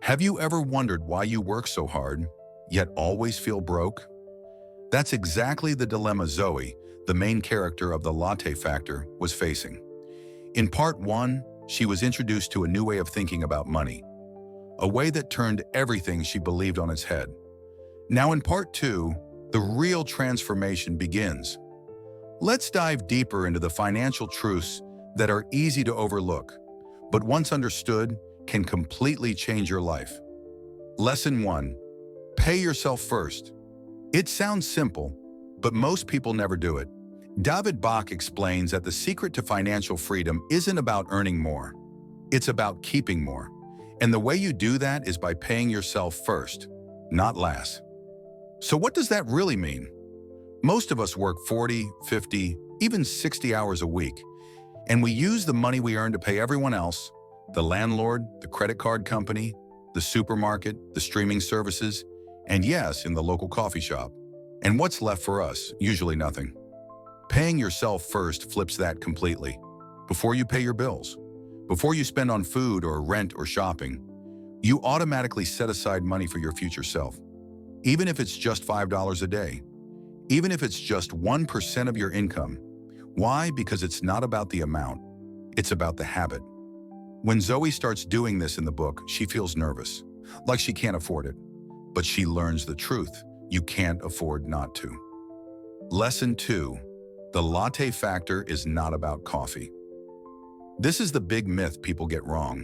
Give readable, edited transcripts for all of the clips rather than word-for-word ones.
Have you ever wondered why you work so hard, yet always feel broke? That's exactly the dilemma Zoe, the main character of the Latte Factor, was facing. In part one, she was introduced to a new way of thinking about money, a way that turned everything she believed on its head. Now in part two, the real transformation begins. Let's dive deeper into the financial truths that are easy to overlook, but once understood, can completely change your life. Lesson 1. Pay yourself first. It sounds simple, but most people never do it. David Bach explains that the secret to financial freedom isn't about earning more. It's about keeping more. And the way you do that is by paying yourself first, not last. So what does that really mean? Most of us work 40, 50, even 60 hours a week, and we use the money we earn to pay everyone else, the landlord, the credit card company, the supermarket, the streaming services, and yes, in the local coffee shop. And what's left for us? Usually nothing. Paying yourself first flips that completely. Before you pay your bills, before you spend on food or rent or shopping, you automatically set aside money for your future self. Even if it's just $5 a day, even if it's just 1% of your income. Why? Because it's not about the amount, it's about the habit. When Zoe starts doing this in the book, she feels nervous, like she can't afford it. But she learns the truth. You can't afford not to. Lesson 2. The Latte Factor is not about coffee. This is the big myth people get wrong.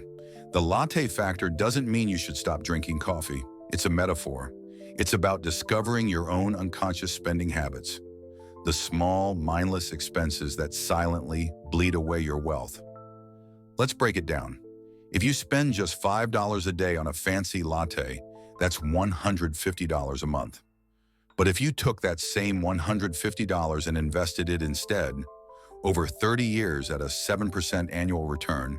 The Latte Factor doesn't mean you should stop drinking coffee. It's a metaphor. It's about discovering your own unconscious spending habits, the small, mindless expenses that silently bleed away your wealth. Let's break it down. If you spend just $5 a day on a fancy latte, that's $150 a month. But if you took that same $150 and invested it instead, over 30 years at a 7% annual return,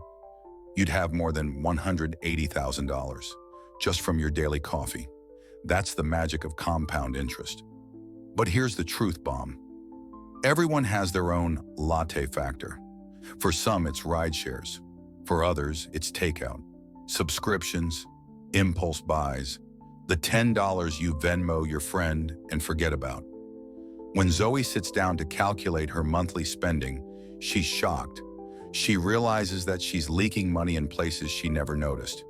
you'd have more than $180,000 just from your daily coffee. That's the magic of compound interest. But here's the truth bomb. Everyone has their own Latte Factor. For some, it's ride shares. For others, it's takeout, subscriptions, impulse buys, the $10 you Venmo your friend and forget about. When Zoe sits down to calculate her monthly spending, she's shocked. She realizes that she's leaking money in places she never noticed.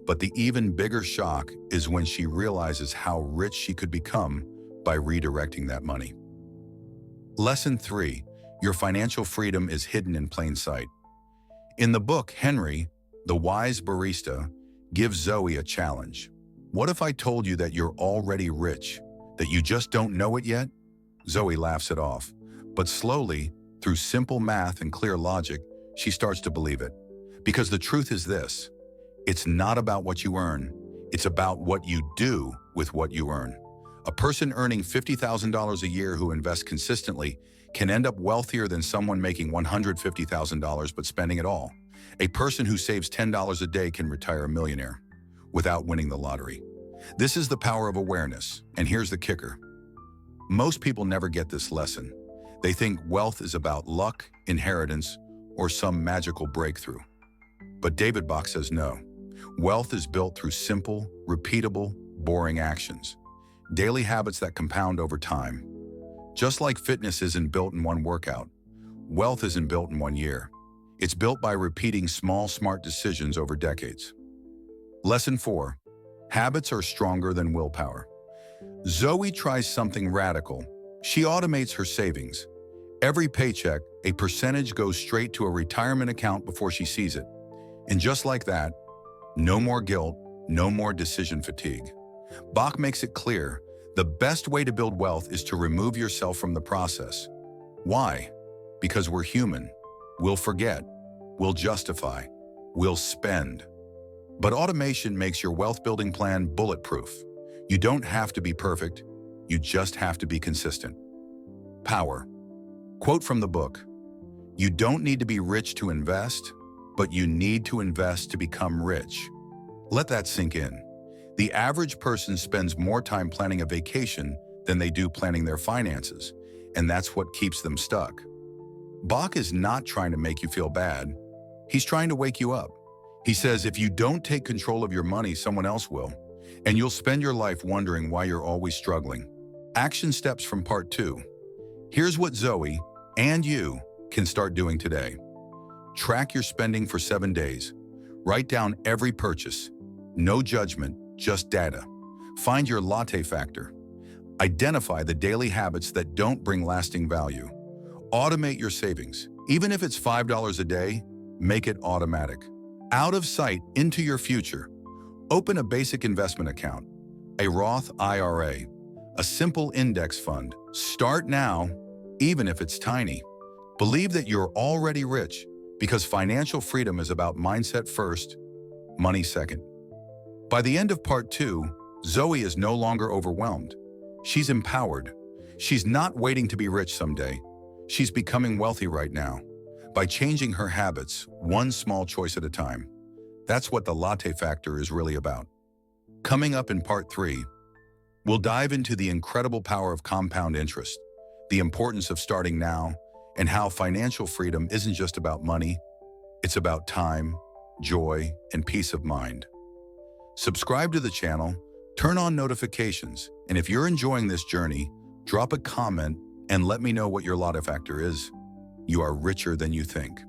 But the even bigger shock is when she realizes how rich she could become by redirecting that money. Lesson 3. Your financial freedom is hidden in plain sight. In the book, Henry, the wise barista, gives Zoe a challenge. What if I told you that you're already rich, that you just don't know it yet? Zoe laughs it off, but slowly, through simple math and clear logic, she starts to believe it. Because the truth is this, it's not about what you earn, it's about what you do with what you earn. A person earning $50,000 a year who invests consistently can end up wealthier than someone making $150,000 but spending it all. A person who saves $10 a day can retire a millionaire without winning the lottery. This is the power of awareness, and here's the kicker. Most people never get this lesson. They think wealth is about luck, inheritance, or some magical breakthrough. But David Bach says no. Wealth is built through simple, repeatable, boring actions. Daily habits that compound over time. Just like fitness isn't built in one workout, wealth isn't built in 1 year. It's built by repeating small, smart decisions over decades. Lesson 4. Habits are stronger than willpower. Zoe tries something radical. She automates her savings. Every paycheck, a percentage goes straight to a retirement account before she sees it. And just like that, no more guilt, no more decision fatigue. Bach makes it clear, the best way to build wealth is to remove yourself from the process. Why? Because we're human. We'll forget. We'll justify. We'll spend. But automation makes your wealth-building plan bulletproof. You don't have to be perfect. You just have to be consistent. Power. Quote from the book, "You don't need to be rich to invest, but you need to invest to become rich." Let that sink in. The average person spends more time planning a vacation than they do planning their finances, and that's what keeps them stuck. Bach is not trying to make you feel bad. He's trying to wake you up. He says if you don't take control of your money, someone else will, and you'll spend your life wondering why you're always struggling. Action steps from part 2. Here's what Zoe and you can start doing today. Track your spending for 7 days. Write down every purchase. No judgment, just data. Find your latte factor. Identify the daily habits that don't bring lasting value. Automate your savings. Even if it's $5 a day, make it automatic. Out of sight, into your future. Open a basic investment account, a Roth IRA, a simple index fund. Start now, even if it's tiny. Believe that you're already rich, because financial freedom is about mindset first, money second. By the end of part 2, Zoe is no longer overwhelmed. She's empowered. She's not waiting to be rich someday. She's becoming wealthy right now, by changing her habits, one small choice at a time. That's what the latte factor is really about. Coming up in part 3, we'll dive into the incredible power of compound interest, the importance of starting now, and how financial freedom isn't just about money, it's about time, joy, and peace of mind. Subscribe to the channel, turn on notifications, and if you're enjoying this journey, drop a comment and let me know what your latte factor is. You are richer than you think.